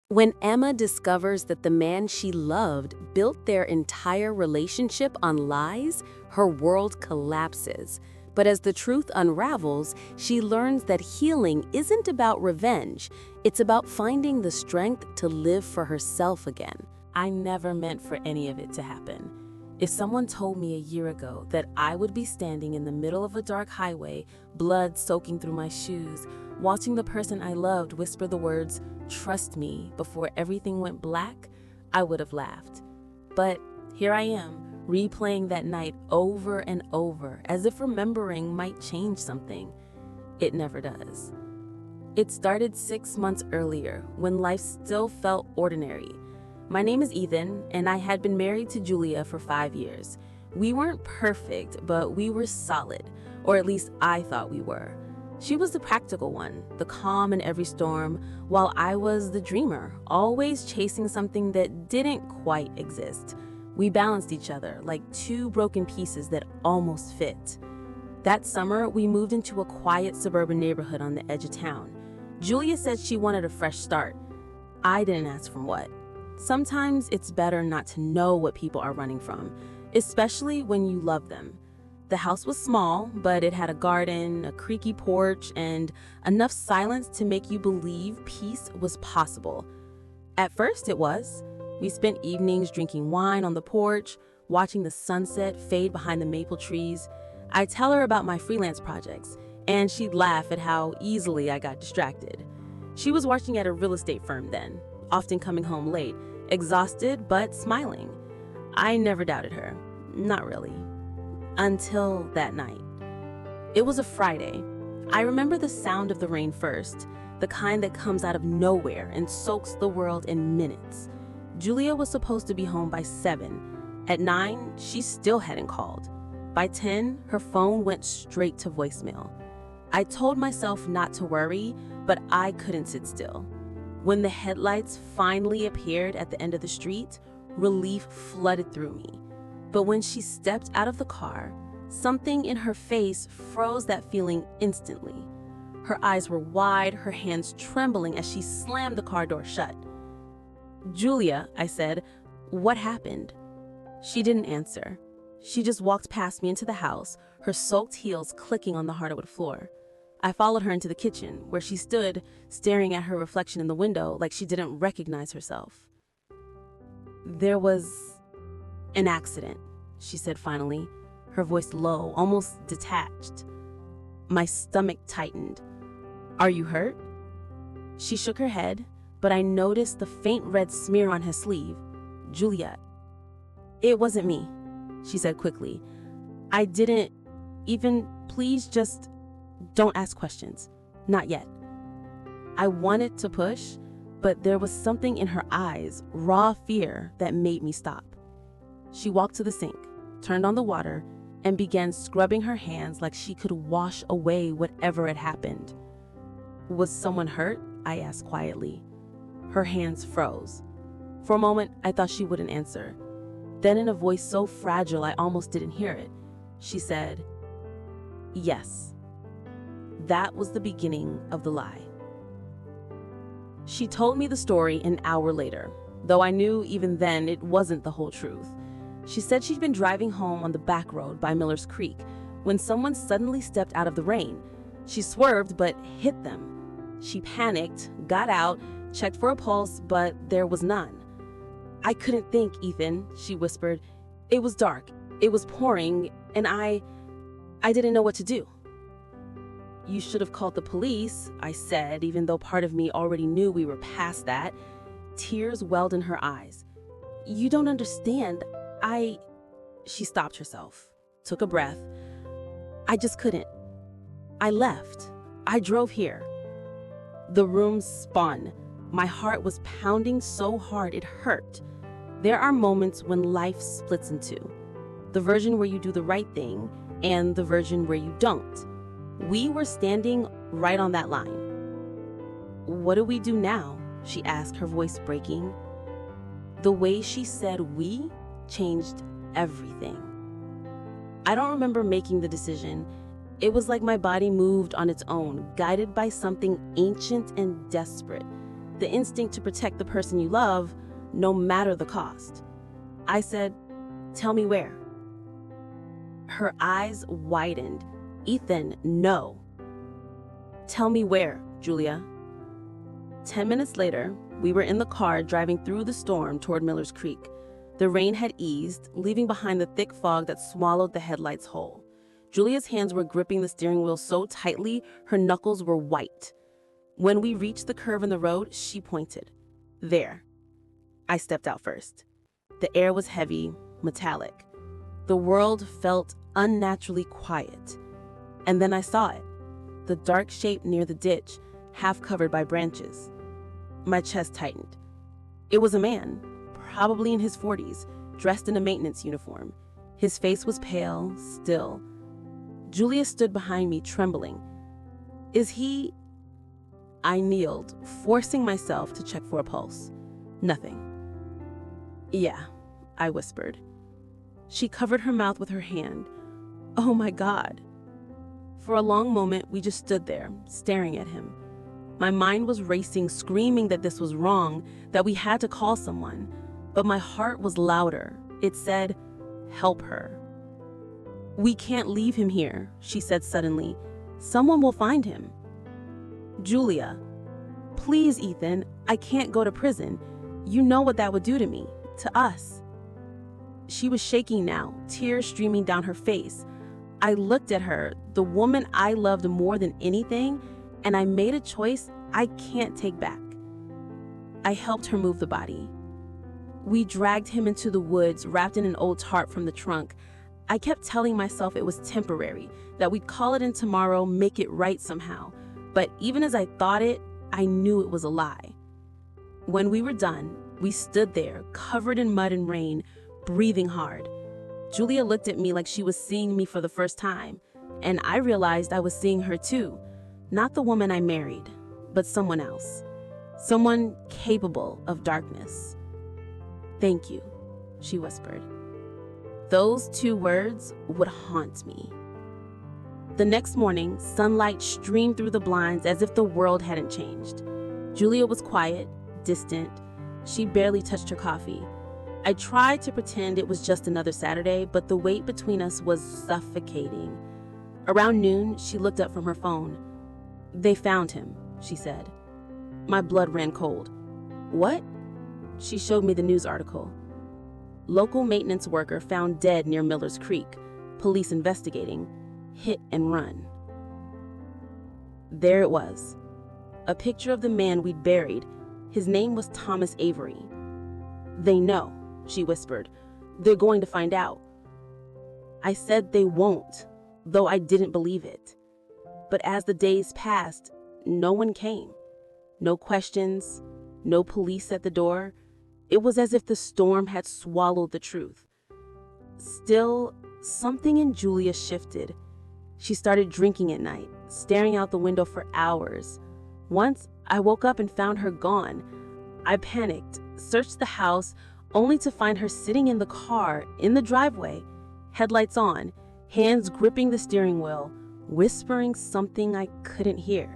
When Emma discovers that the man she loved built their entire relationship on lies, her world collapses. But as the truth unravels, she learns that healing isn't about revenge. It's about finding the strength to live for herself again. I never meant for any of it to happen. If someone told me a year ago that I would be standing in the middle of a dark highway, blood soaking through my shoes, watching the person I loved whisper the words, "Trust me," before everything went black, I would have laughed. But here I am, replaying that night over and over, as if remembering might change something. It never does. It started 6 months earlier, when life still felt ordinary. My name is Ethan, and I had been married to Julia for 5 years. We weren't perfect, but we were solid, or at least I thought we were. She was the practical one, the calm in every storm, while I was the dreamer, always chasing something that didn't quite exist. We balanced each other like two broken pieces that almost fit. That summer, we moved into a quiet suburban neighborhood on the edge of town. Julia said she wanted a fresh start. I didn't ask for what. Sometimes it's better not to know what people are running from, especially when you love them. The house was small, but it had a garden, a creaky porch, and enough silence to make you believe peace was possible. At first it was. We spent evenings drinking wine on the porch, watching the sunset fade behind the maple trees. I'd tell her about my freelance projects, and she'd laugh at how easily I got distracted. She was working at a real estate firm then, often coming home late, exhausted but smiling. I never doubted her. Not really. Until that night. It was a Friday. I remember the sound of the rain first, the kind that comes out of nowhere and soaks the world in minutes. Julia was supposed to be home by 7. At 9, she still hadn't called. By 10, her phone went straight to voicemail. I told myself not to worry, but I couldn't sit still. When the headlights finally appeared at the end of the street, relief flooded through me. But when she stepped out of the car, something in her face froze that feeling instantly. Her eyes were wide, her hands trembling as she slammed the car door shut. "Julia," I said, "what happened?" She didn't answer. She just walked past me into the house, her soaked heels clicking on the hardwood floor. I followed her into the kitchen, where she stood, staring at her reflection in the window like she didn't recognize herself. "There was an accident," she said finally, her voice low, almost detached. My stomach tightened. "Are you hurt?" She shook her head, but I noticed the faint red smear on her sleeve. "Julia, it wasn't me," she said quickly. "I didn't even, please just don't ask questions. Not yet." I wanted to push, but there was something in her eyes, raw fear, that made me stop. She walked to the sink, turned on the water, and began scrubbing her hands like she could wash away whatever had happened. "Was someone hurt?" I asked quietly. Her hands froze. For a moment, I thought she wouldn't answer. Then in a voice so fragile I almost didn't hear it, she said, "Yes." That was the beginning of the lie. She told me the story an hour later, though I knew even then it wasn't the whole truth. She said she'd been driving home on the back road by Miller's Creek when someone suddenly stepped out of the rain. She swerved but hit them. She panicked, got out, checked for a pulse, but there was none. "I couldn't think, Ethan," she whispered. "It was dark, it was pouring, and I didn't know what to do." "You should have called the police," I said, even though part of me already knew we were past that. Tears welled in her eyes. "You don't understand. She stopped herself, took a breath. "I just couldn't. I left. I drove here." The room spun. My heart was pounding so hard it hurt. There are moments when life splits in two. The version where you do the right thing and the version where you don't. We were standing right on that line. "What do we do now?" she asked, her voice breaking. The way she said "we" changed everything. I don't remember making the decision. It was like my body moved on its own, guided by something ancient and desperate. the instinct to protect the person you love, no matter the cost. I said, "Tell me where." Her eyes widened. "Ethan, no." "Tell me where, Julia." 10 minutes later, we were in the car driving through the storm toward Miller's Creek. The rain had eased, leaving behind the thick fog that swallowed the headlights whole. Julia's hands were gripping the steering wheel so tightly, her knuckles were white. When we reached the curve in the road, she pointed. "There." I stepped out first. The air was heavy, metallic. The world felt unnaturally quiet. And then I saw it, the dark shape near the ditch, half covered by branches. My chest tightened. It was a man, probably in his 40s, dressed in a maintenance uniform. His face was pale, still. Julia stood behind me, trembling. "Is he—" I kneeled, forcing myself to check for a pulse. Nothing. "Yeah," I whispered. She covered her mouth with her hand. "Oh my God." For a long moment, we just stood there, staring at him. My mind was racing, screaming that this was wrong, that we had to call someone. But my heart was louder. It said, "Help her." "We can't leave him here," she said suddenly. "Someone will find him." "Julia, please, Ethan, I can't go to prison. You know what that would do to me, to us." She was shaking now, tears streaming down her face. I looked at her, the woman I loved more than anything, and I made a choice I can't take back. I helped her move the body. We dragged him into the woods, wrapped in an old tarp from the trunk. I kept telling myself it was temporary, that we'd call it in tomorrow, make it right somehow. But even as I thought it, I knew it was a lie. When we were done, we stood there, covered in mud and rain, breathing hard. Julia looked at me like she was seeing me for the first time, and I realized I was seeing her too. Not the woman I married, but someone else. Someone capable of darkness. "Thank you," she whispered. Those 2 words would haunt me. The next morning, sunlight streamed through the blinds as if the world hadn't changed. Julia was quiet, distant. She barely touched her coffee. I tried to pretend it was just another Saturday, but the weight between us was suffocating. Around noon, she looked up from her phone. "They found him," she said. My blood ran cold. "What?" She showed me the news article. "Local maintenance worker found dead near Miller's Creek. Police investigating. Hit and run." There it was. A picture of the man we'd buried. His name was Thomas Avery. "They know," she whispered. "They're going to find out." I said they won't, though I didn't believe it. But as the days passed, no one came. No questions, no police at the door. It was as if the storm had swallowed the truth. Still, something in Julia shifted. She started drinking at night, staring out the window for hours. Once, I woke up and found her gone. I panicked, searched the house, only to find her sitting in the car, in the driveway, headlights on, hands gripping the steering wheel, whispering something I couldn't hear.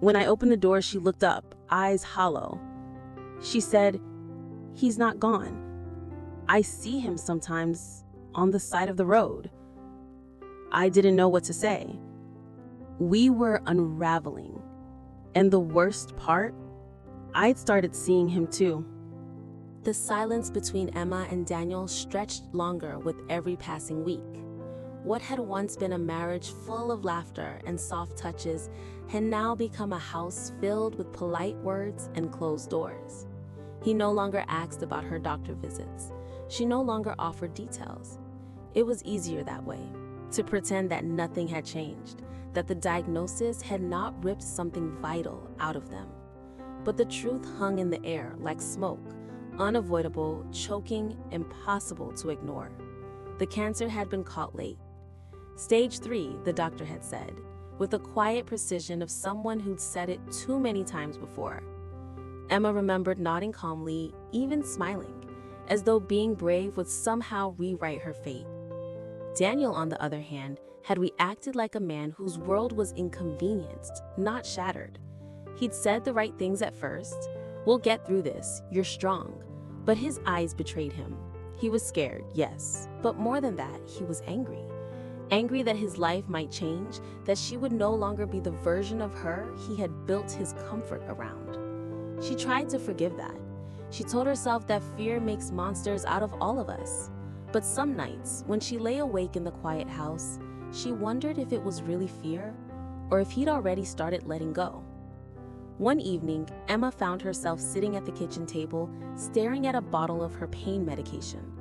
When I opened the door, she looked up, eyes hollow. She said, "He's not gone. I see him sometimes on the side of the road." I didn't know what to say. We were unraveling. And the worst part, I'd started seeing him too. The silence between Emma and Daniel stretched longer with every passing week. What had once been a marriage full of laughter and soft touches had now become a house filled with polite words and closed doors. He no longer asked about her doctor visits. She no longer offered details. It was easier that way, to pretend that nothing had changed, that the diagnosis had not ripped something vital out of them. But the truth hung in the air like smoke, unavoidable, choking, impossible to ignore. The cancer had been caught late. Stage 3, the doctor had said, with the quiet precision of someone who'd said it too many times before. Emma remembered nodding calmly, even smiling, as though being brave would somehow rewrite her fate. Daniel, on the other hand, had reacted like a man whose world was inconvenienced, not shattered. He'd said the right things at first. "We'll get through this, you're strong." But his eyes betrayed him. He was scared, yes, but more than that, he was angry. Angry that his life might change, that she would no longer be the version of her he had built his comfort around. She tried to forgive that. She told herself that fear makes monsters out of all of us. But some nights, when she lay awake in the quiet house, she wondered if it was really fear, or if he'd already started letting go. One evening, Emma found herself sitting at the kitchen table, staring at a bottle of her pain medication.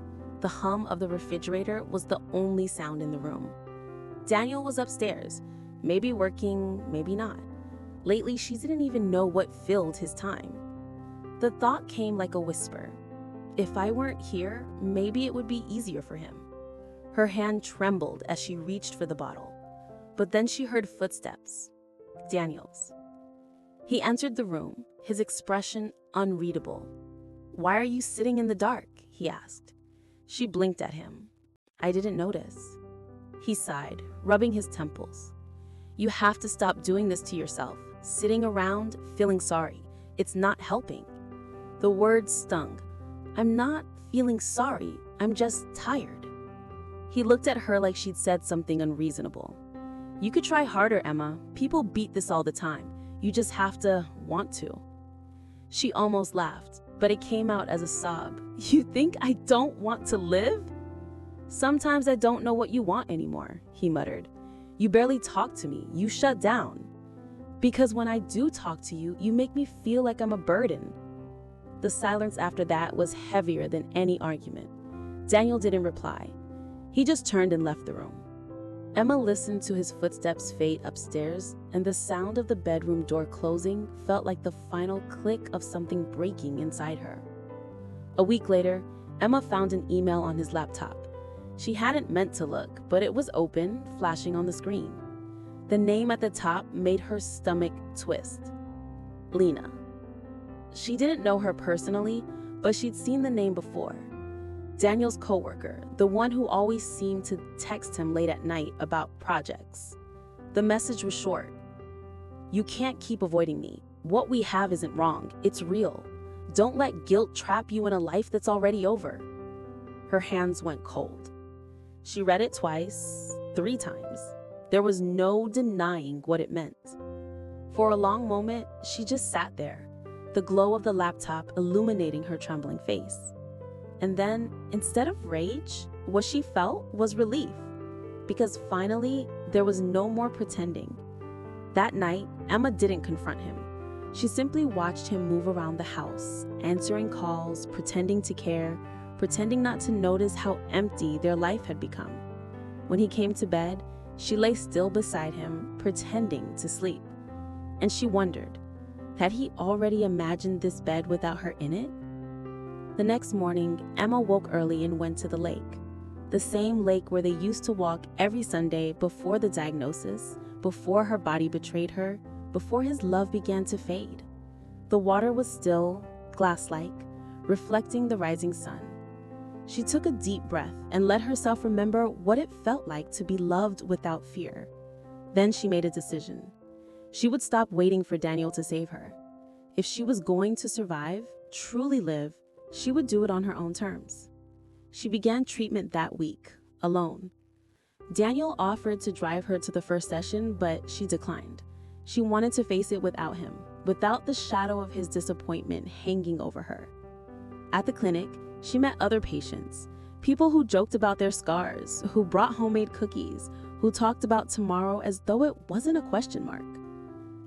The hum of the refrigerator was the only sound in the room. Daniel was upstairs, maybe working, maybe not. Lately, she didn't even know what filled his time. The thought came like a whisper. If I weren't here, maybe it would be easier for him. Her hand trembled as she reached for the bottle. But then she heard footsteps. Daniel's. He entered the room, his expression unreadable. "Why are you sitting in the dark?" he asked. She blinked at him. "I didn't notice." He sighed, rubbing his temples. "You have to stop doing this to yourself, sitting around, feeling sorry. It's not helping." The words stung. "I'm not feeling sorry, I'm just tired." He looked at her like she'd said something unreasonable. "You could try harder, Emma. People beat this all the time. You just have to want to." She almost laughed, but it came out as a sob. "You think I don't want to live?" "Sometimes I don't know what you want anymore," he muttered. "You barely talk to me. You shut down. Because when I do talk to you, you make me feel like I'm a burden." The silence after that was heavier than any argument. Daniel didn't reply. He just turned and left the room. Emma listened to his footsteps fade upstairs, and the sound of the bedroom door closing felt like the final click of something breaking inside her. A week later, Emma found an email on his laptop. She hadn't meant to look, but it was open, flashing on the screen. The name at the top made her stomach twist. Lena. She didn't know her personally, but she'd seen the name before. Daniel's coworker, the one who always seemed to text him late at night about projects. The message was short. "You can't keep avoiding me. What we have isn't wrong, it's real. Don't let guilt trap you in a life that's already over." Her hands went cold. She read it twice, 3 times. There was no denying what it meant. For a long moment, she just sat there, the glow of the laptop illuminating her trembling face. And then, instead of rage, what she felt was relief. Because finally, there was no more pretending. That night, Emma didn't confront him. She simply watched him move around the house, answering calls, pretending to care, pretending not to notice how empty their life had become. When he came to bed, she lay still beside him, pretending to sleep. And she wondered, had he already imagined this bed without her in it? The next morning, Emma woke early and went to the lake. The same lake where they used to walk every Sunday before the diagnosis, before her body betrayed her, before his love began to fade. The water was still, glass-like, reflecting the rising sun. She took a deep breath and let herself remember what it felt like to be loved without fear. Then she made a decision. She would stop waiting for Daniel to save her. If she was going to survive, truly live, she would do it on her own terms. She began treatment that week, alone. Daniel offered to drive her to the first session, but she declined. She wanted to face it without him, without the shadow of his disappointment hanging over her. At the clinic, she met other patients, people who joked about their scars, who brought homemade cookies, who talked about tomorrow as though it wasn't a question mark.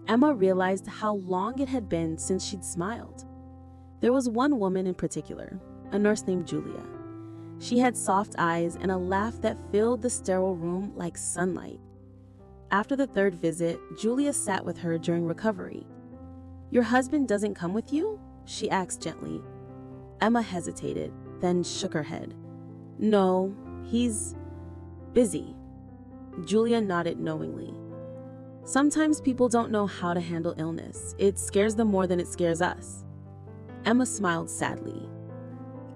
Emma realized how long it had been since she'd smiled. There was one woman in particular, a nurse named Julia. She had soft eyes and a laugh that filled the sterile room like sunlight. After the 3rd visit, Julia sat with her during recovery. "Your husband doesn't come with you?" she asked gently. Emma hesitated, then shook her head. "No, he's busy." Julia nodded knowingly. "Sometimes people don't know how to handle illness. It scares them more than it scares us." Emma smiled sadly.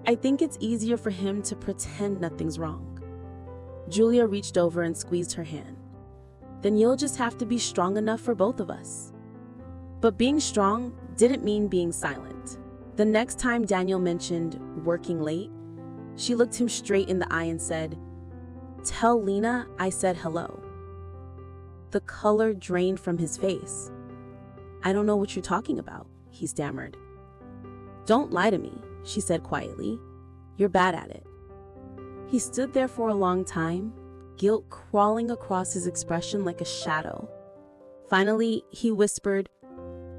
"I think it's easier for him to pretend nothing's wrong." Julia reached over and squeezed her hand. "Then you'll just have to be strong enough for both of us." But being strong didn't mean being silent. The next time Daniel mentioned working late, she looked him straight in the eye and said, "Tell Lena I said hello." The color drained from his face. "I don't know what you're talking about," he stammered. "Don't lie to me," she said quietly. "You're bad at it." He stood there for a long time, guilt crawling across his expression like a shadow. Finally, he whispered,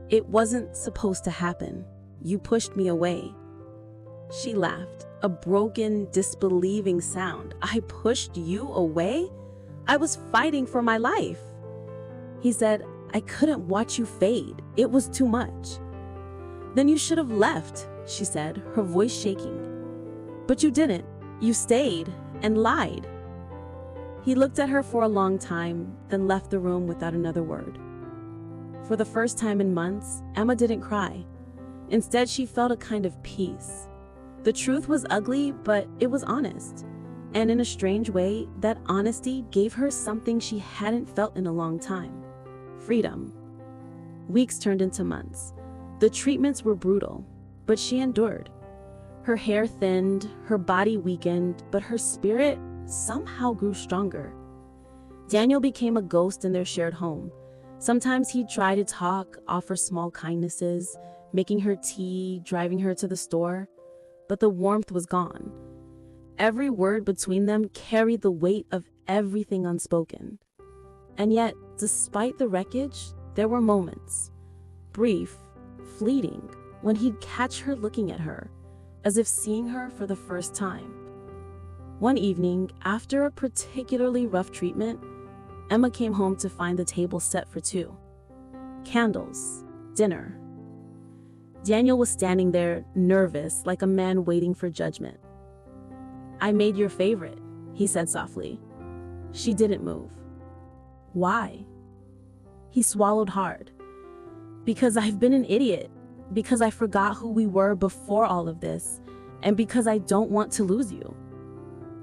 "It wasn't supposed to happen. You pushed me away." She laughed, a broken, disbelieving sound. "I pushed you away? I was fighting for my life." He said, "I couldn't watch you fade. It was too much." "Then you should have left," she said, her voice shaking. "But you didn't. You stayed and lied." He looked at her for a long time, then left the room without another word. For the first time in months, Emma didn't cry. Instead, she felt a kind of peace. The truth was ugly, but it was honest. And in a strange way, that honesty gave her something she hadn't felt in a long time: freedom. Weeks turned into months. The treatments were brutal, but she endured. Her hair thinned, her body weakened, but her spirit somehow grew stronger. Daniel became a ghost in their shared home. Sometimes he'd try to talk, offer small kindnesses, making her tea, driving her to the store, but the warmth was gone. Every word between them carried the weight of everything unspoken. And yet, despite the wreckage, there were moments, brief, fleeting, when he'd catch her looking at her, as if seeing her for the first time. One evening, after a particularly rough treatment, Emma came home to find the table set for two. Candles, dinner. Daniel was standing there, nervous, like a man waiting for judgment. "I made your favorite," he said softly. She didn't move. "Why?" He swallowed hard. "Because I've been an idiot. Because I forgot who we were before all of this, and because I don't want to lose you."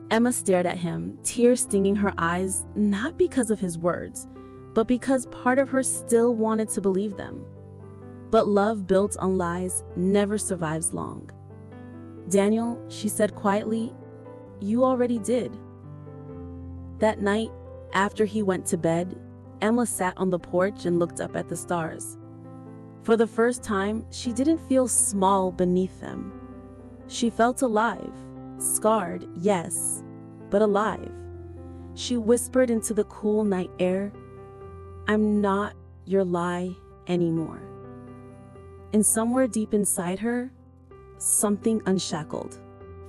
Emma stared at him, tears stinging her eyes, not because of his words, but because part of her still wanted to believe them. But love built on lies never survives long. "Daniel," she said quietly, "you already did." That night, after he went to bed, Emma sat on the porch and looked up at the stars. For the first time, she didn't feel small beneath them. She felt alive, scarred, yes, but alive. She whispered into the cool night air, "I'm not your lie anymore." And somewhere deep inside her, something unshackled.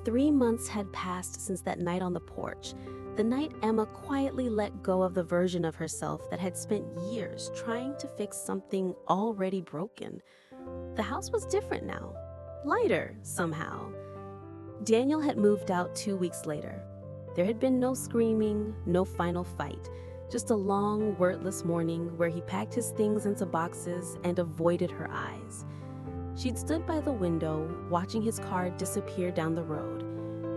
3 months had passed since that night on the porch, the night Emma quietly let go of the version of herself that had spent years trying to fix something already broken. The house was different now, lighter somehow. Daniel had moved out 2 weeks later. There had been no screaming, no final fight, just a long, wordless morning where he packed his things into boxes and avoided her eyes. She'd stood by the window, watching his car disappear down the road,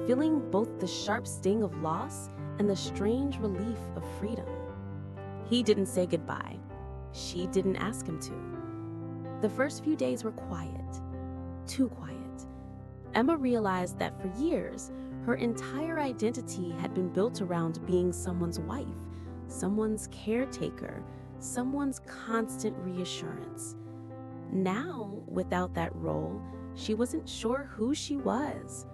feeling both the sharp sting of loss and the strange relief of freedom. He didn't say goodbye. She didn't ask him to. The first few days were quiet, too quiet. Emma realized that for years, her entire identity had been built around being someone's wife, someone's caretaker, someone's constant reassurance. Now, without that role, she wasn't sure who she was.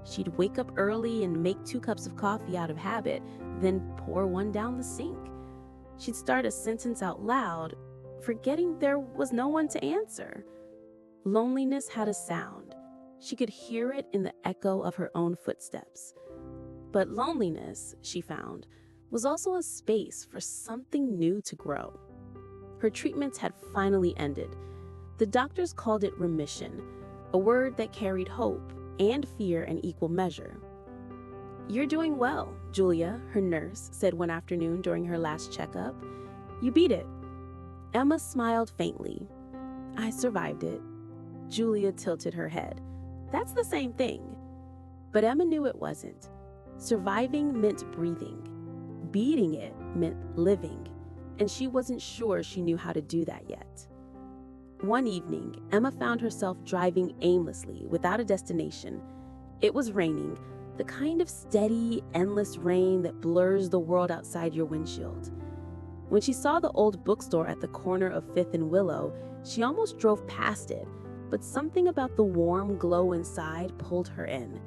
She'd wake up early and make 2 cups of coffee out of habit, then pour one down the sink. She'd start a sentence out loud, forgetting there was no one to answer. Loneliness had a sound. She could hear it in the echo of her own footsteps. But loneliness, she found, was also a space for something new to grow. Her treatments had finally ended. The doctors called it remission, a word that carried hope and fear in equal measure. "You're doing well," Julia, her nurse, said one afternoon during her last checkup. "You beat it." Emma smiled faintly. "I survived it." Julia tilted her head. "That's the same thing." But Emma knew it wasn't. Surviving meant breathing. Beating it meant living, and she wasn't sure she knew how to do that yet. One evening, Emma found herself driving aimlessly without a destination. It was raining, the kind of steady, endless rain that blurs the world outside your windshield. When she saw the old bookstore at the corner of 5th and Willow, she almost drove past it, but something about the warm glow inside pulled her in.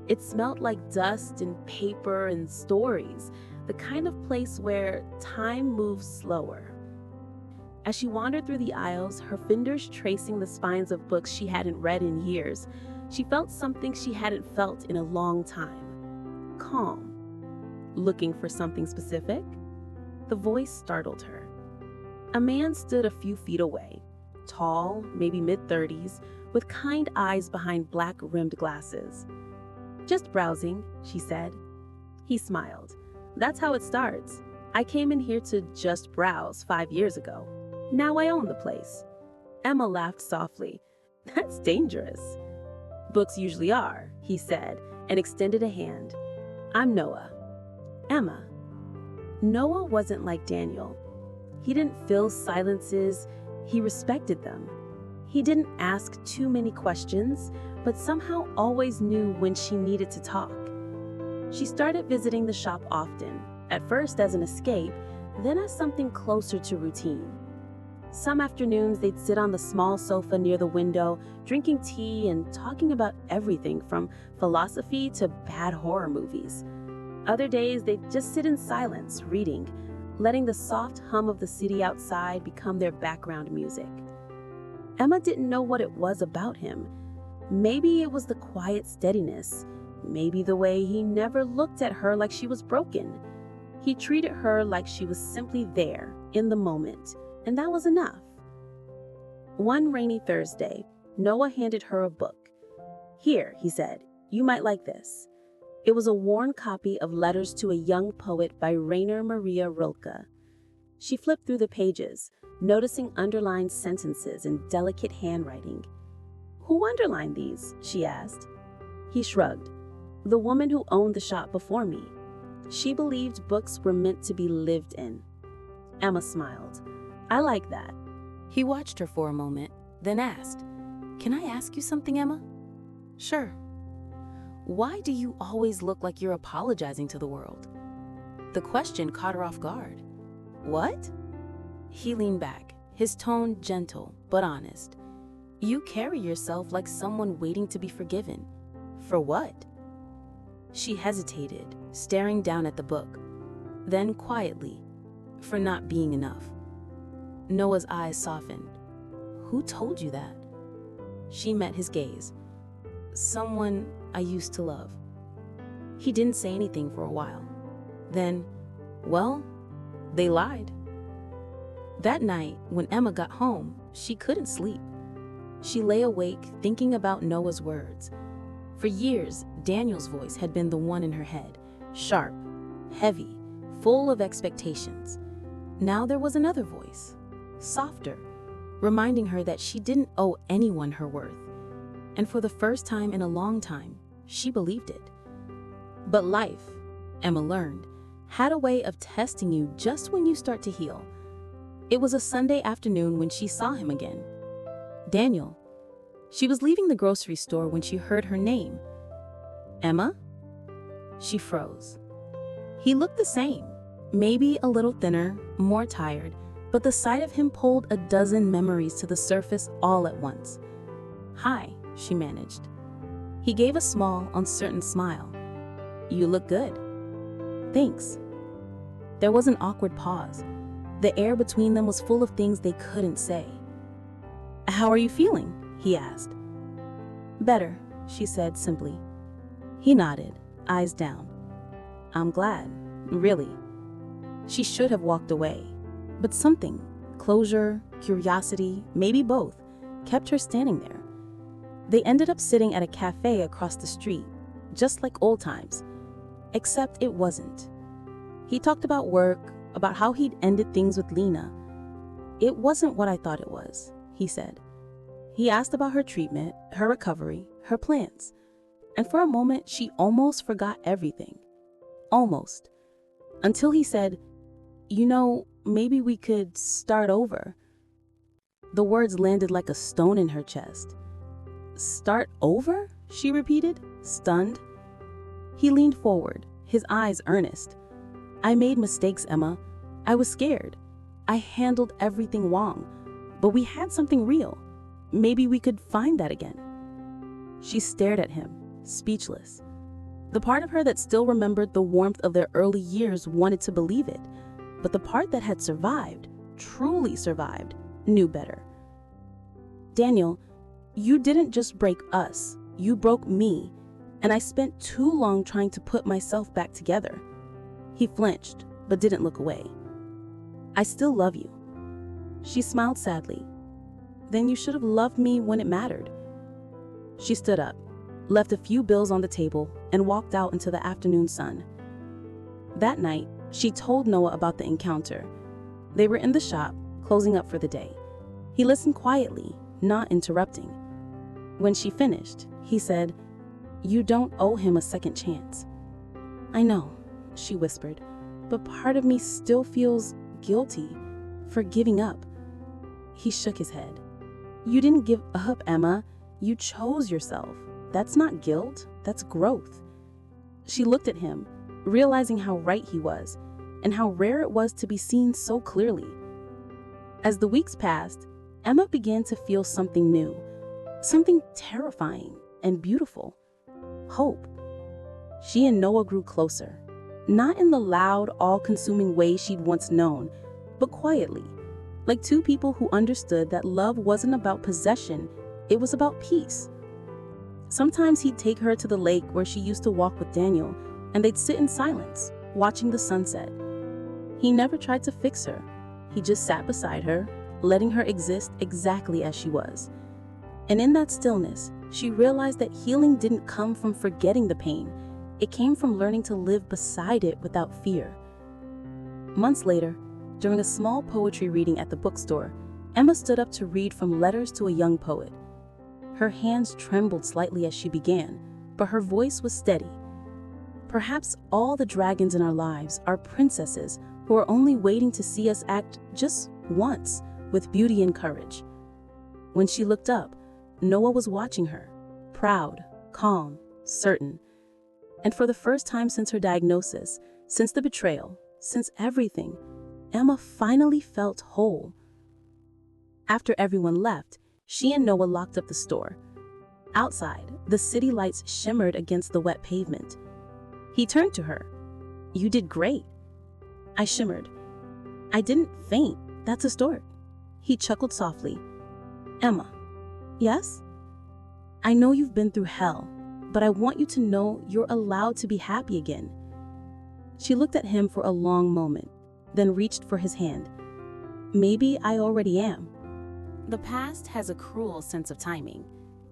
It smelled like dust and paper and stories, the kind of place where time moves slower. As she wandered through the aisles, her fingers tracing the spines of books she hadn't read in years, she felt something she hadn't felt in a long time. Calm. Looking for something specific? The voice startled her. A man stood a few feet away, tall, maybe mid-30s, with kind eyes behind black-rimmed glasses. "Just browsing," she said. He smiled. "That's how it starts. I came in here to just browse 5 years ago. Now I own the place." Emma laughed softly. "That's dangerous." "Books usually are," he said, and extended a hand. "I'm Noah." "Emma." Noah wasn't like Daniel. He didn't fill silences, he respected them. He didn't ask too many questions, but somehow always knew when she needed to talk. She started visiting the shop often, at first as an escape, then as something closer to routine. Some afternoons they'd sit on the small sofa near the window, drinking tea and talking about everything from philosophy to bad horror movies. Other days they'd just sit in silence, reading, letting the soft hum of the city outside become their background music. Emma didn't know what it was about him. Maybe it was the quiet steadiness, maybe the way he never looked at her like she was broken. He treated her like she was simply there, in the moment, and that was enough. One rainy Thursday, Noah handed her a book. "Here," he said, "you might like this." It was a worn copy of Letters to a Young Poet by Rainer Maria Rilke. She flipped through the pages, noticing underlined sentences and delicate handwriting. "Who underlined these?" she asked. He shrugged. "The woman who owned the shop before me. She believed books were meant to be lived in." Emma smiled. "I like that." He watched her for a moment, then asked, "Can I ask you something, Emma?" "Sure." "Why do you always look like you're apologizing to the world?" The question caught her off guard. "What?" He leaned back, his tone gentle but honest. "You carry yourself like someone waiting to be forgiven. For what?" She hesitated, staring down at the book. Then quietly, "For not being enough." Noah's eyes softened. "Who told you that?" She met his gaze. "Someone I used to love." He didn't say anything for a while. Then, "Well, they lied." That night, when Emma got home, she couldn't sleep. She lay awake thinking about Noah's words. For years, Daniel's voice had been the one in her head, sharp, heavy, full of expectations. Now there was another voice, softer, reminding her that she didn't owe anyone her worth. And for the first time in a long time, she believed it. But life, Emma learned, had a way of testing you just when you start to heal. It was a Sunday afternoon when she saw him again. Daniel. She was leaving the grocery store when she heard her name. "Emma?" She froze. He looked the same, maybe a little thinner, more tired, but the sight of him pulled a dozen memories to the surface all at once. "Hi," she managed. He gave a small, uncertain smile. "You look good." "Thanks." There was an awkward pause. The air between them was full of things they couldn't say. "How are you feeling?" he asked. "Better," she said simply. He nodded, eyes down. "I'm glad, really." She should have walked away, but something, closure, curiosity, maybe both, kept her standing there. They ended up sitting at a cafe across the street, just like old times, except it wasn't. He talked about work, about how he'd ended things with Lena. "It wasn't what I thought it was," he said. He asked about her treatment, her recovery, her plans. And for a moment, she almost forgot everything. Almost. Until he said, "You know, maybe we could start over." The words landed like a stone in her chest. "Start over?" she repeated, stunned. He leaned forward, his eyes earnest. "I made mistakes, Emma. I was scared. I handled everything wrong. But we had something real. Maybe we could find that again." She stared at him, speechless. The part of her that still remembered the warmth of their early years wanted to believe it, but the part that had survived, truly survived, knew better. "Daniel, you didn't just break us, you broke me, and I spent too long trying to put myself back together." He flinched, but didn't look away. "I still love you." She smiled sadly. "Then you should have loved me when it mattered." She stood up, left a few bills on the table, and walked out into the afternoon sun. That night, she told Noah about the encounter. They were in the shop, closing up for the day. He listened quietly, not interrupting. When she finished, he said, "You don't owe him a second chance." "I know," she whispered, "but part of me still feels guilty for giving up." He shook his head. "You didn't give up, Emma. You chose yourself. That's not guilt, that's growth." She looked at him, realizing how right he was, and how rare it was to be seen so clearly. As the weeks passed, Emma began to feel something new, something terrifying and beautiful. Hope. She and Noah grew closer, not in the loud, all-consuming way she'd once known, but quietly, like two people who understood that love wasn't about possession, it was about peace. Sometimes he'd take her to the lake where she used to walk with Daniel, and they'd sit in silence, watching the sunset. He never tried to fix her. He just sat beside her, letting her exist exactly as she was. And in that stillness, she realized that healing didn't come from forgetting the pain. It came from learning to live beside it without fear. Months later, during a small poetry reading at the bookstore, Emma stood up to read from Letters to a Young Poet. Her hands trembled slightly as she began, but her voice was steady. "Perhaps all the dragons in our lives are princesses who are only waiting to see us act just once with beauty and courage." When she looked up, Noah was watching her, proud, calm, certain. And for the first time since her diagnosis, since the betrayal, since everything, Emma finally felt whole. After everyone left, she and Noah locked up the store. Outside, the city lights shimmered against the wet pavement. He turned to her. "You did great." I shimmered. "I didn't faint. That's a start." He chuckled softly. "Emma." "Yes?" "I know you've been through hell, but I want you to know you're allowed to be happy again." She looked at him for a long moment, then reached for his hand. "Maybe I already am." The past has a cruel sense of timing.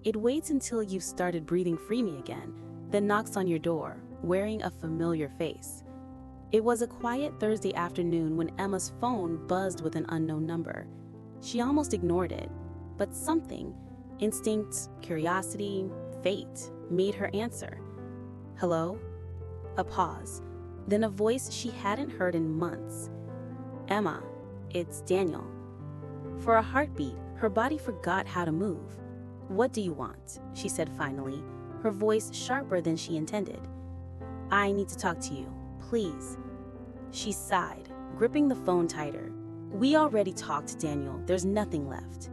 It waits until you've started breathing freely again, then knocks on your door, wearing a familiar face. It was a quiet Thursday afternoon when Emma's phone buzzed with an unknown number. She almost ignored it, but something, instinct, curiosity, fate, made her answer. "Hello?" A pause, then a voice she hadn't heard in months. "Emma, it's Daniel." For a heartbeat, her body forgot how to move. "What do you want?" she said finally, her voice sharper than she intended. "I need to talk to you, please." She sighed, gripping the phone tighter. "We already talked, Daniel. There's nothing left."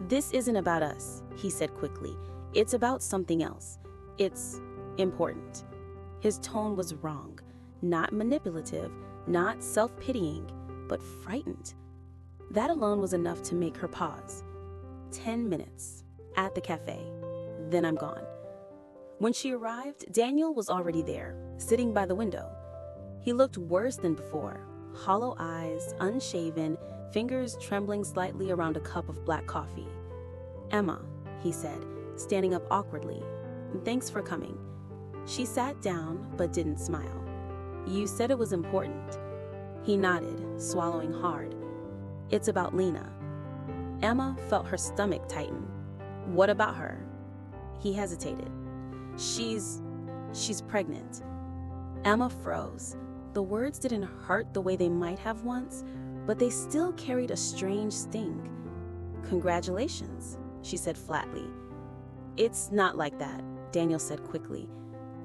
"This isn't about us," he said quickly. "It's about something else. It's important." His tone was wrong, not manipulative, not self-pitying, but frightened. That alone was enough to make her pause. 10 minutes, at the cafe, then I'm gone. When she arrived, Daniel was already there, sitting by the window. He looked worse than before, hollow eyes, unshaven, fingers trembling slightly around a cup of black coffee. "Emma," he said, standing up awkwardly, "thanks for coming." She sat down, but didn't smile. "You said it was important." He nodded, swallowing hard. "It's about Lena." Emma felt her stomach tighten. "What about her?" He hesitated. She's pregnant." Emma froze. The words didn't hurt the way they might have once, but they still carried a strange sting. "Congratulations," she said flatly. "It's not like that," Daniel said quickly.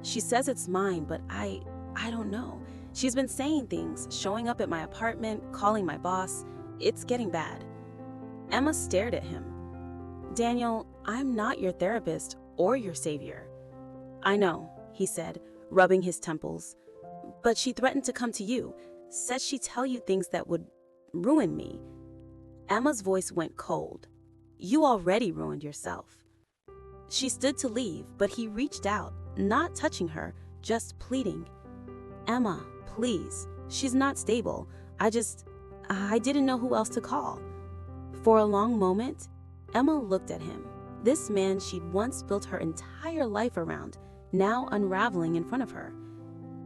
"She says it's mine, but I don't know. She's been saying things, showing up at my apartment, calling my boss. It's getting bad." Emma stared at him. "Daniel, I'm not your therapist or your savior." "I know," he said, rubbing his temples. "But she threatened to come to you, said she'd tell you things that would ruin me." Emma's voice went cold. "You already ruined yourself." She stood to leave, but he reached out, not touching her, just pleading. "Emma, please. She's not stable. I didn't know who else to call." For a long moment, Emma looked at him. This man she'd once built her entire life around, now unraveling in front of her.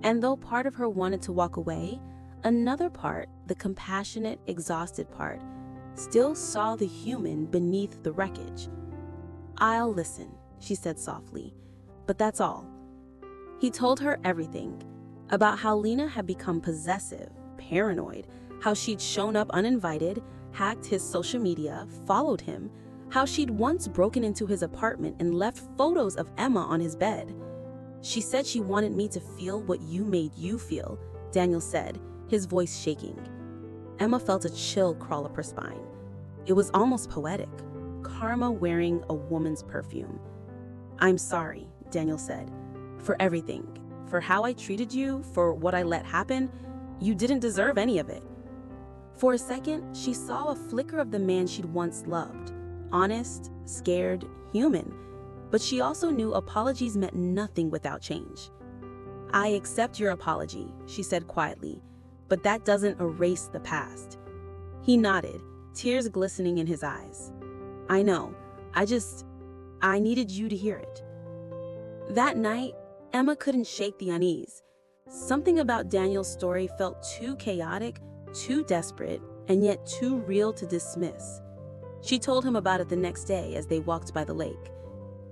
And though part of her wanted to walk away, another part, the compassionate, exhausted part, still saw the human beneath the wreckage. "I'll listen," she said softly, "but that's all." He told her everything, about how Lena had become possessive, paranoid, how she'd shown up uninvited, hacked his social media, followed him, how she'd once broken into his apartment and left photos of Emma on his bed. "She said she wanted me to feel what you made you feel," Daniel said, his voice shaking. Emma felt a chill crawl up her spine. It was almost poetic, karma wearing a woman's perfume. "I'm sorry," Daniel said, "for everything, for how I treated you, for what I let happen. You didn't deserve any of it." For a second, she saw a flicker of the man she'd once loved, honest, scared, human, but she also knew apologies meant nothing without change. "I accept your apology," she said quietly, "but that doesn't erase the past." He nodded, tears glistening in his eyes. "I know. I needed you to hear it." That night, Emma couldn't shake the unease. Something about Daniel's story felt too chaotic, too desperate, and yet too real to dismiss. She told him about it the next day as they walked by the lake.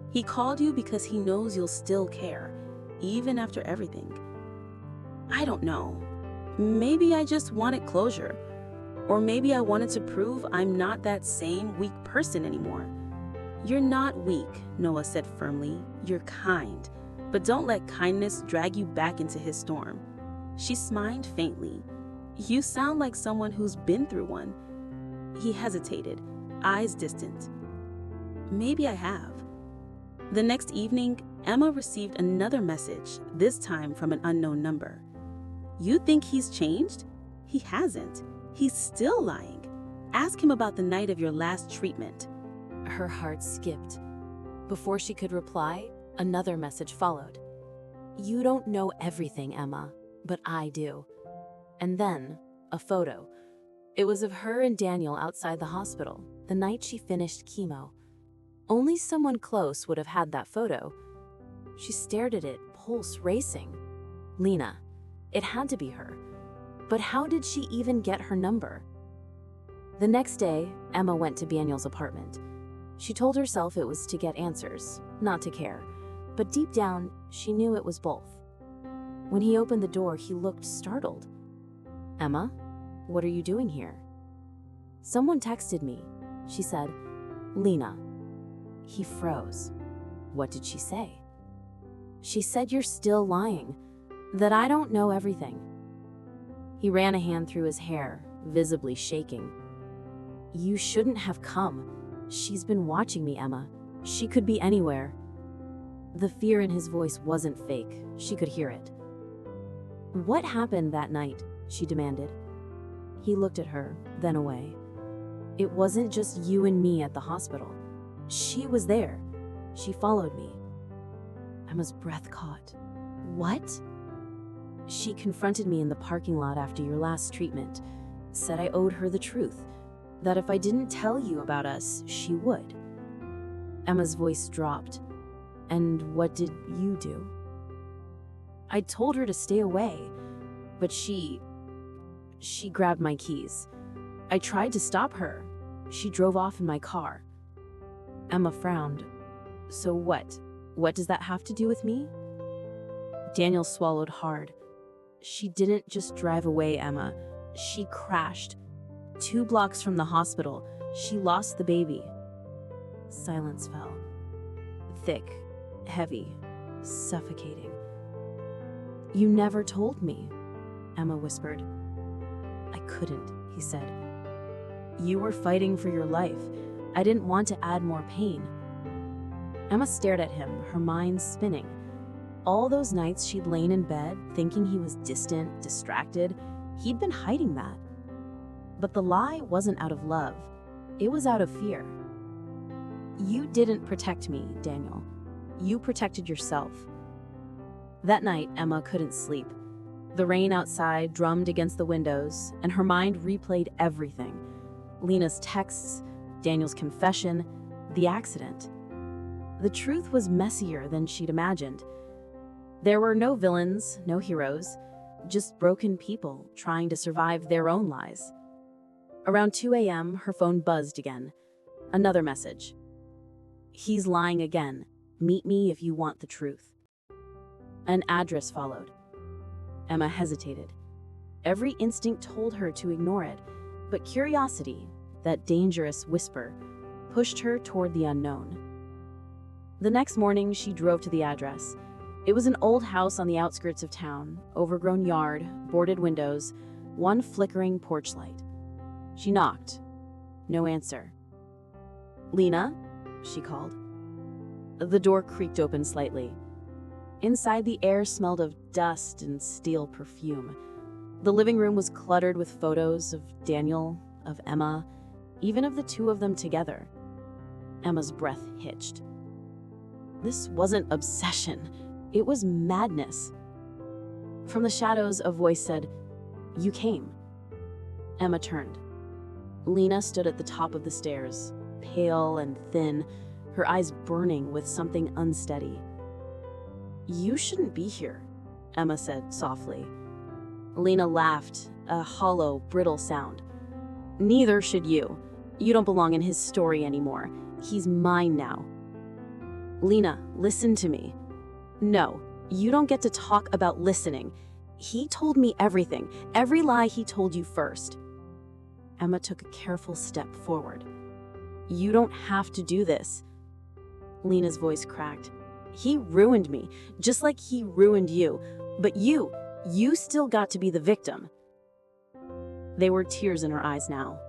"He called you because he knows you'll still care, even after everything." "I don't know. Maybe I just wanted closure. Or maybe I wanted to prove I'm not that same weak person anymore." "You're not weak," Noah said firmly. "You're kind. But don't let kindness drag you back into his storm." She smiled faintly. "You sound like someone who's been through one." He hesitated, eyes distant. "Maybe I have." The next evening, Emma received another message, this time from an unknown number. "You think he's changed? He hasn't. He's still lying. Ask him about the night of your last treatment." Her heart skipped. Before she could reply, another message followed. "You don't know everything, Emma, but I do." And then, a photo. It was of her and Daniel outside the hospital, the night she finished chemo. Only someone close would have had that photo. She stared at it, pulse racing. Lena. It had to be her. But how did she even get her number? The next day, Emma went to Daniel's apartment. She told herself it was to get answers, not to care. But deep down, she knew it was both. When he opened the door, he looked startled. "Emma, what are you doing here?" "Someone texted me," she said. "Lena." He froze. "What did she say?" "She said you're still lying, that I don't know everything." He ran a hand through his hair, visibly shaking. "You shouldn't have come. She's been watching me, Emma. She could be anywhere." The fear in his voice wasn't fake. She could hear it. "What happened that night?" she demanded. He looked at her, then away. "It wasn't just you and me at the hospital. She was there. She followed me." Emma's breath caught. "What?" "She confronted me in the parking lot after your last treatment, said I owed her the truth, that if I didn't tell you about us, she would." Emma's voice dropped. "And what did you do?" "I told her to stay away, but she grabbed my keys. I tried to stop her. She drove off in my car." Emma frowned. "So what? What does that have to do with me?" Daniel swallowed hard. "She didn't just drive away, Emma. She crashed. 2 blocks from the hospital. She lost the baby. Silence fell. Thick, heavy, suffocating. You never told me, Emma whispered. I couldn't, he said. You were fighting for your life. I didn't want to add more pain. Emma stared at him, her mind spinning. All those nights she'd lain in bed, thinking he was distant, distracted, he'd been hiding that. But the lie wasn't out of love. It was out of fear. You didn't protect me, Daniel. You protected yourself. That night, Emma couldn't sleep. The rain outside drummed against the windows, and her mind replayed everything. Lena's texts, Daniel's confession, the accident. The truth was messier than she'd imagined. There were no villains, no heroes, just broken people trying to survive their own lies. Around 2 a.m., her phone buzzed again. Another message. He's lying again. Meet me if you want the truth. An address followed. Emma hesitated. Every instinct told her to ignore it, but curiosity, that dangerous whisper, pushed her toward the unknown. The next morning, she drove to the address. It was an old house on the outskirts of town, overgrown yard, boarded windows, one flickering porch light. She knocked. No answer. Lena, she called. The door creaked open slightly. Inside, the air smelled of dust and steel perfume. The living room was cluttered with photos of Daniel, of Emma, even of the two of them together. Emma's breath hitched. This wasn't obsession. It was madness. From the shadows, a voice said, "You came." Emma turned. Lena stood at the top of the stairs, pale and thin, her eyes burning with something unsteady. You shouldn't be here, Emma said softly. Lena laughed, a hollow, brittle sound. Neither should you. You don't belong in his story anymore. He's mine now. Lena, listen to me. No, you don't get to talk about listening. He told me everything, every lie he told you first. Emma took a careful step forward. You don't have to do this. Lena's voice cracked. He ruined me, just like he ruined you. But you still got to be the victim. There were tears in her eyes now.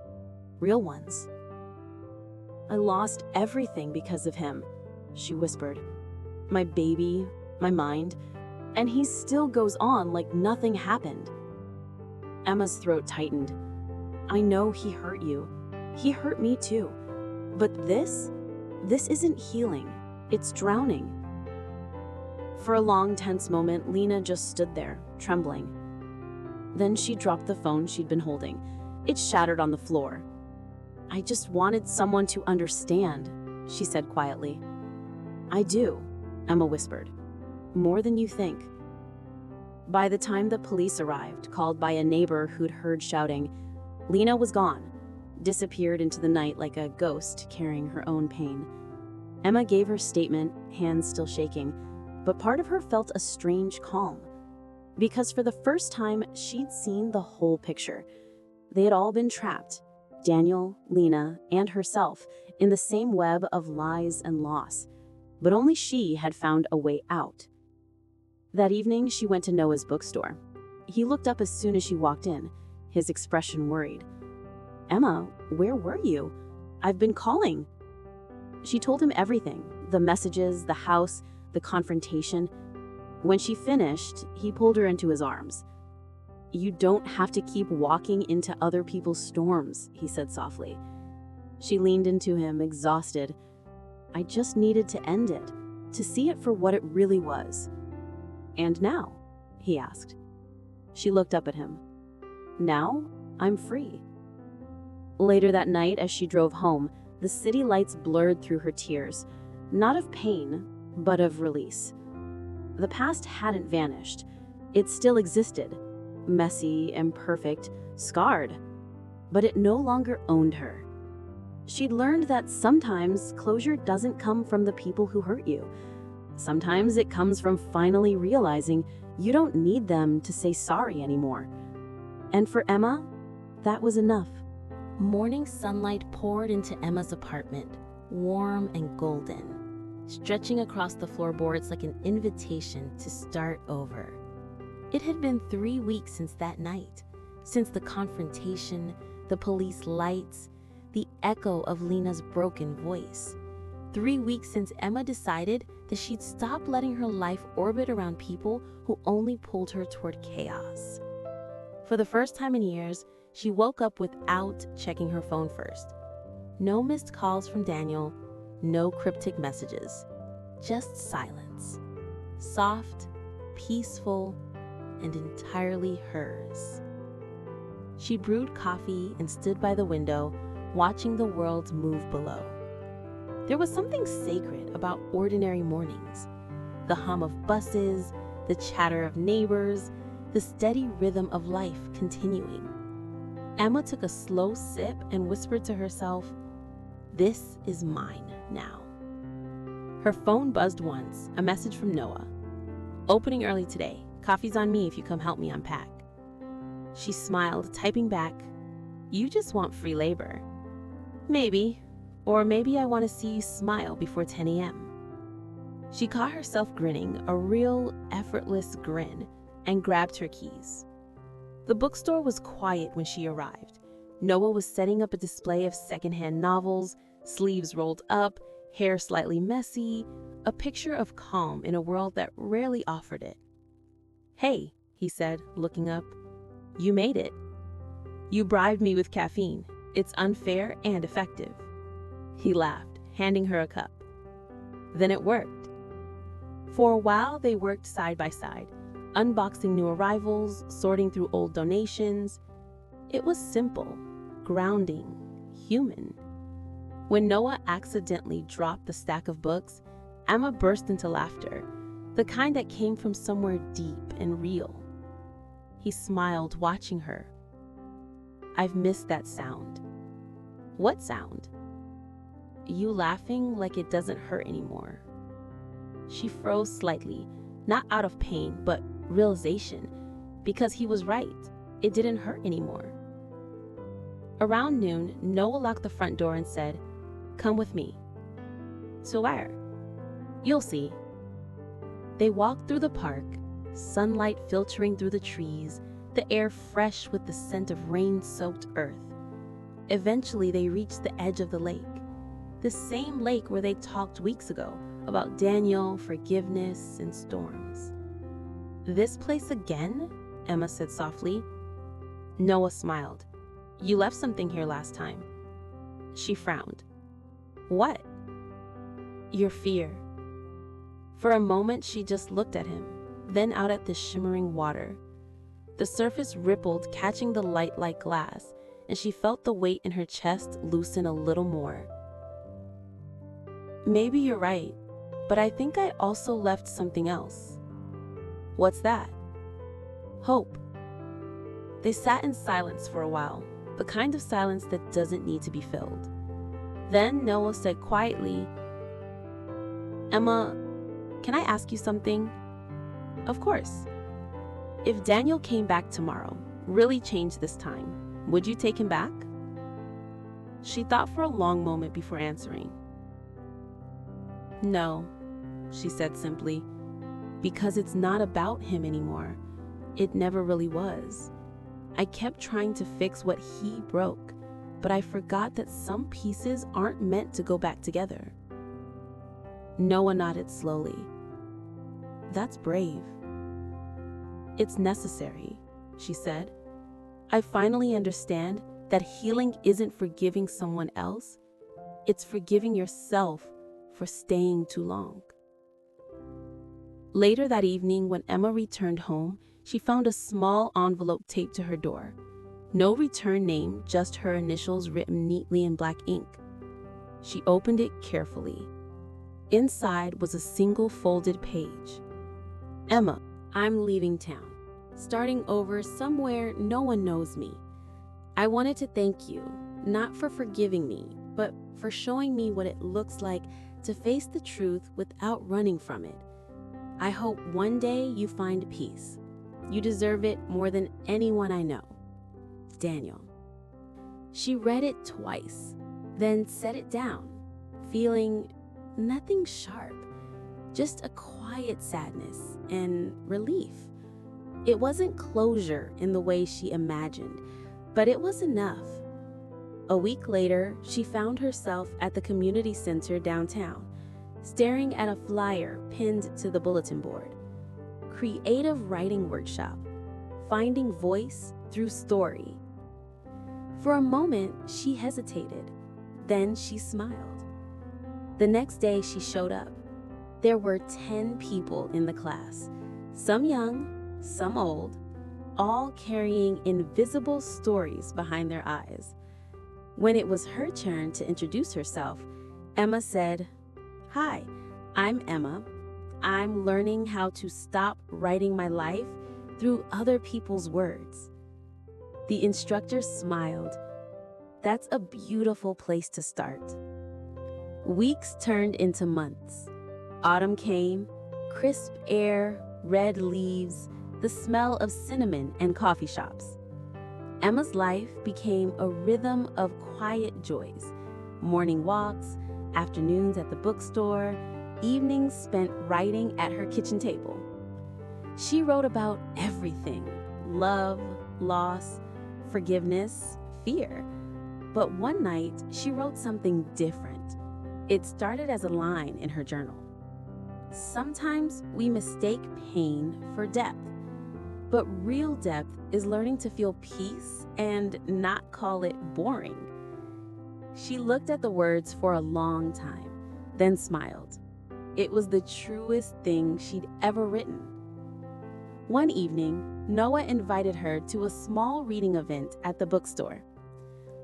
Real ones. I lost everything because of him, she whispered. My baby, my mind, and he still goes on like nothing happened. Emma's throat tightened. I know he hurt you. He hurt me too. But this isn't healing. It's drowning. For a long, tense moment, Lena just stood there, trembling. Then she dropped the phone she'd been holding. It shattered on the floor. I just wanted someone to understand, she said quietly. I do, Emma whispered. More than you think. By the time the police arrived, called by a neighbor who'd heard shouting, Lena was gone, disappeared into the night like a ghost carrying her own pain. Emma gave her statement, hands still shaking, but part of her felt a strange calm. Because for the first time, she'd seen the whole picture. They had all been trapped, Daniel, Lena, and herself, in the same web of lies and loss. But only she had found a way out. That evening, she went to Noah's bookstore. He looked up as soon as she walked in, his expression worried. Emma, where were you? I've been calling. She told him everything, the messages, the house, the confrontation. When she finished, he pulled her into his arms. You don't have to keep walking into other people's storms, he said softly. She leaned into him, exhausted. I just needed to end it, to see it for what it really was. And now? He asked. She looked up at him. Now, I'm free. Later that night, as she drove home, the city lights blurred through her tears, not of pain, but of release. The past hadn't vanished. It still existed, messy, imperfect, scarred, but it no longer owned her. She'd learned that sometimes closure doesn't come from the people who hurt you. Sometimes it comes from finally realizing you don't need them to say sorry anymore. And for Emma, that was enough. Morning sunlight poured into Emma's apartment, warm and golden, stretching across the floorboards like an invitation to start over. It had been 3 weeks since that night, since the confrontation, the police lights, the echo of Lena's broken voice. 3 weeks since Emma decided that she'd stop letting her life orbit around people who only pulled her toward chaos. For the first time in years, she woke up without checking her phone first. No missed calls from Daniel, no cryptic messages, just silence. Soft, peaceful, and entirely hers. She brewed coffee and stood by the window, watching the world move below. There was something sacred about ordinary mornings. The hum of buses, the chatter of neighbors, the steady rhythm of life continuing. Emma took a slow sip and whispered to herself, "This is mine now." Her phone buzzed once, a message from Noah. "Opening early today. Coffee's on me if you come help me unpack." She smiled, typing back, "You just want free labor." "Maybe. Or maybe I want to see you smile before 10 a.m. She caught herself grinning, a real, effortless grin, and grabbed her keys. The bookstore was quiet when she arrived. Noah was setting up a display of secondhand novels, sleeves rolled up, hair slightly messy, a picture of calm in a world that rarely offered it. "Hey," he said, looking up, "you made it. You bribed me with caffeine. It's unfair and effective." He laughed, handing her a cup. Then it worked. For a while, they worked side by side, unboxing new arrivals, sorting through old donations. It was simple, grounding, human. When Noah accidentally dropped the stack of books, Emma burst into laughter, the kind that came from somewhere deep and real. He smiled, watching her. "I've missed that sound." "What sound?" "You laughing like it doesn't hurt anymore." She froze slightly, not out of pain, but realization, because he was right. It didn't hurt anymore. Around noon, Noah locked the front door and said, "Come with me." "To where?" "You'll see." They walked through the park, sunlight filtering through the trees, the air fresh with the scent of rain-soaked earth. Eventually, they reached the edge of the lake. The same lake where they talked weeks ago about Daniel, forgiveness, and storms. "This place again?" Emma said softly. Noah smiled. "You left something here last time." She frowned. "What?" "Your fear." For a moment, she just looked at him, then out at the shimmering water. The surface rippled, catching the light like glass, and she felt the weight in her chest loosen a little more. "Maybe you're right, but I think I also left something else." "What's that?" "Hope." They sat in silence for a while, the kind of silence that doesn't need to be filled. Then Noah said quietly, "Emma, can I ask you something?" "Of course." "If Daniel came back tomorrow, really changed this time, would you take him back?" She thought for a long moment before answering. "No," she said simply, "because it's not about him anymore. It never really was. I kept trying to fix what he broke, but I forgot that some pieces aren't meant to go back together." Noah nodded slowly. "That's brave." "It's necessary," she said. "I finally understand that healing isn't forgiving someone else. It's forgiving yourself for staying too long." Later that evening, when Emma returned home, she found a small envelope taped to her door. No return name, just her initials written neatly in black ink. She opened it carefully. Inside was a single folded page. "Emma, I'm leaving town, starting over somewhere no one knows me. I wanted to thank you, not for forgiving me, but for showing me what it looks like to face the truth without running from it. I hope one day you find peace. You deserve it more than anyone I know. Daniel." She read it twice, then set it down, feeling nothing sharp, just a quiet sadness and relief. It wasn't closure in the way she imagined, but it was enough. A week later, she found herself at the community center downtown, staring at a flyer pinned to the bulletin board. Creative writing workshop, finding voice through story. For a moment, she hesitated. Then she smiled. The next day, she showed up. There were 10 people in the class, some young, some old, all carrying invisible stories behind their eyes. When it was her turn to introduce herself, Emma said, "Hi, I'm Emma. I'm learning how to stop writing my life through other people's words." The instructor smiled. That's a beautiful place to start. Weeks turned into months. Autumn came, crisp air, red leaves, the smell of cinnamon and coffee shops. Emma's life became a rhythm of quiet joys. Morning walks, afternoons at the bookstore, evenings spent writing at her kitchen table. She wrote about everything: love, loss, forgiveness, fear. But one night, she wrote something different. It started as a line in her journal. Sometimes we mistake pain for depth, but real depth is learning to feel peace and not call it boring. She looked at the words for a long time, then smiled. It was the truest thing she'd ever written. One evening, Noah invited her to a small reading event at the bookstore.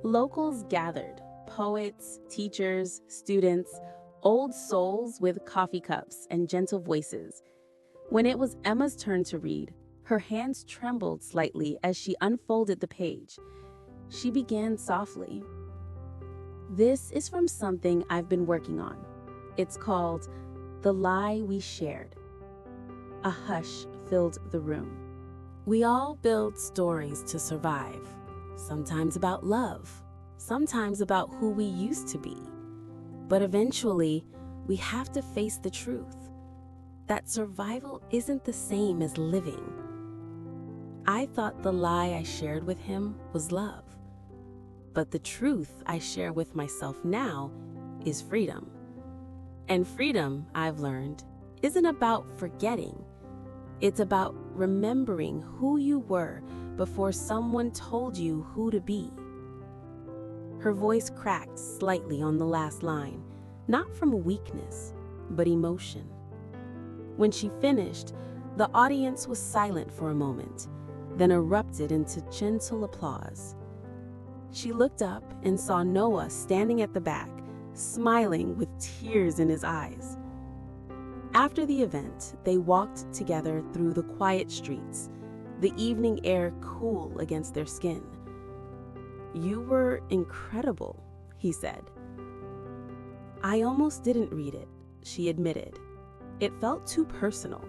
Locals gathered, poets, teachers, students, old souls with coffee cups and gentle voices. When it was Emma's turn to read, her hands trembled slightly as she unfolded the page. She began softly. "This is from something I've been working on. It's called The Lie We Shared." A hush filled the room. We all build stories to survive, sometimes about love, sometimes about who we used to be. But eventually, we have to face the truth that survival isn't the same as living. I thought the lie I shared with him was love. But the truth I share with myself now is freedom. And freedom, I've learned, isn't about forgetting. It's about remembering who you were before someone told you who to be. Her voice cracked slightly on the last line, not from weakness, but emotion. When she finished, the audience was silent for a moment, then erupted into gentle applause. She looked up and saw Noah standing at the back, smiling with tears in his eyes. After the event, they walked together through the quiet streets, the evening air cool against their skin. "You were incredible," he said. "I almost didn't read it," she admitted. "It felt too personal."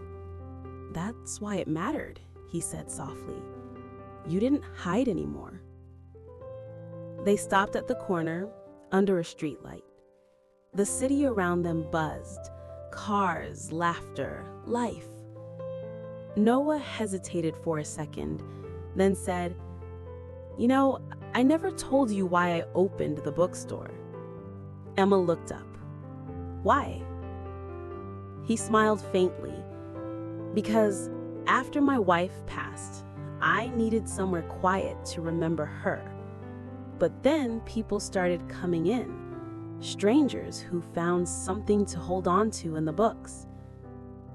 "That's why it mattered," he said softly. "You didn't hide anymore." They stopped at the corner, under a streetlight. The city around them buzzed. Cars, laughter, life. Noah hesitated for a second, then said, "You know, I never told you why I opened the bookstore." Emma looked up. "Why?" He smiled faintly. "Because after my wife passed, I needed somewhere quiet to remember her. But then people started coming in. Strangers who found something to hold on to in the books.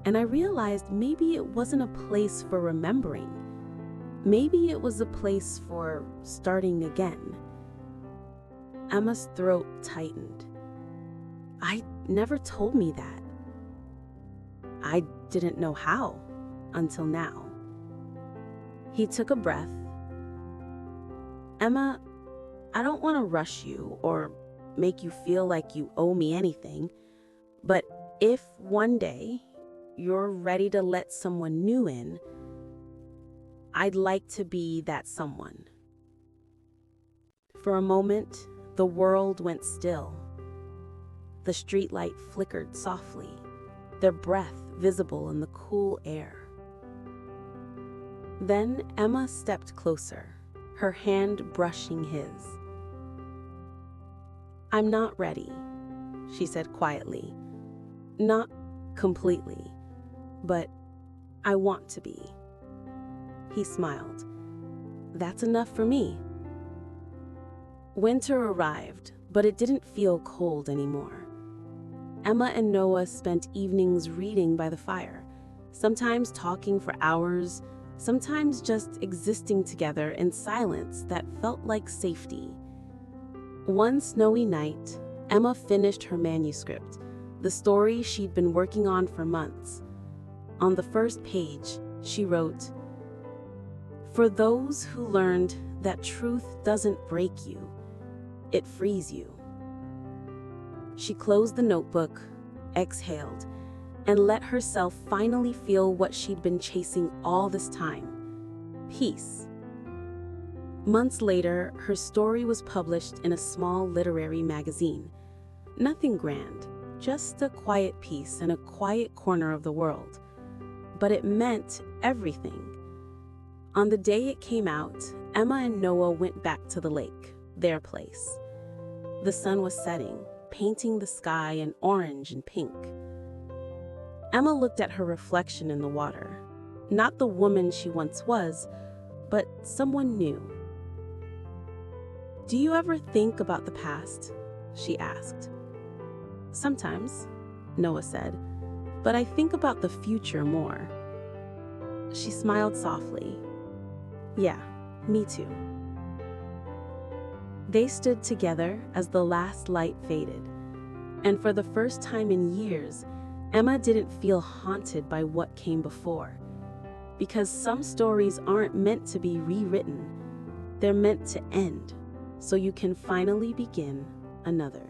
And I realized maybe it wasn't a place for remembering. Maybe it was a place for starting again." Emma's throat tightened. "I never told me that." "I didn't know how until now." He took a breath. "Emma, I don't want to rush you or make you feel like you owe me anything, but if one day you're ready to let someone new in, I'd like to be that someone." For a moment, the world went still. The streetlight flickered softly, their breath visible in the cool air. Then Emma stepped closer, her hand brushing his. "I'm not ready," she said quietly. "Not completely, but I want to be." He smiled. "That's enough for me." Winter arrived, but it didn't feel cold anymore. Emma and Noah spent evenings reading by the fire, sometimes talking for hours, sometimes just existing together in silence that felt like safety. One snowy night, Emma finished her manuscript, the story she'd been working on for months. On the first page, she wrote, "For those who learned that truth doesn't break you, it frees you." She closed the notebook, exhaled, and let herself finally feel what she'd been chasing all this time: peace. Months later, her story was published in a small literary magazine. Nothing grand, just a quiet piece in a quiet corner of the world. But it meant everything. On the day it came out, Emma and Noah went back to the lake, their place. The sun was setting, painting the sky in orange and pink. Emma looked at her reflection in the water, not the woman she once was, but someone new. "Do you ever think about the past?" she asked. "Sometimes," Noah said, "but I think about the future more." She smiled softly. "Yeah, me too." They stood together as the last light faded, and for the first time in years, Emma didn't feel haunted by what came before. Because some stories aren't meant to be rewritten, they're meant to end, so you can finally begin another.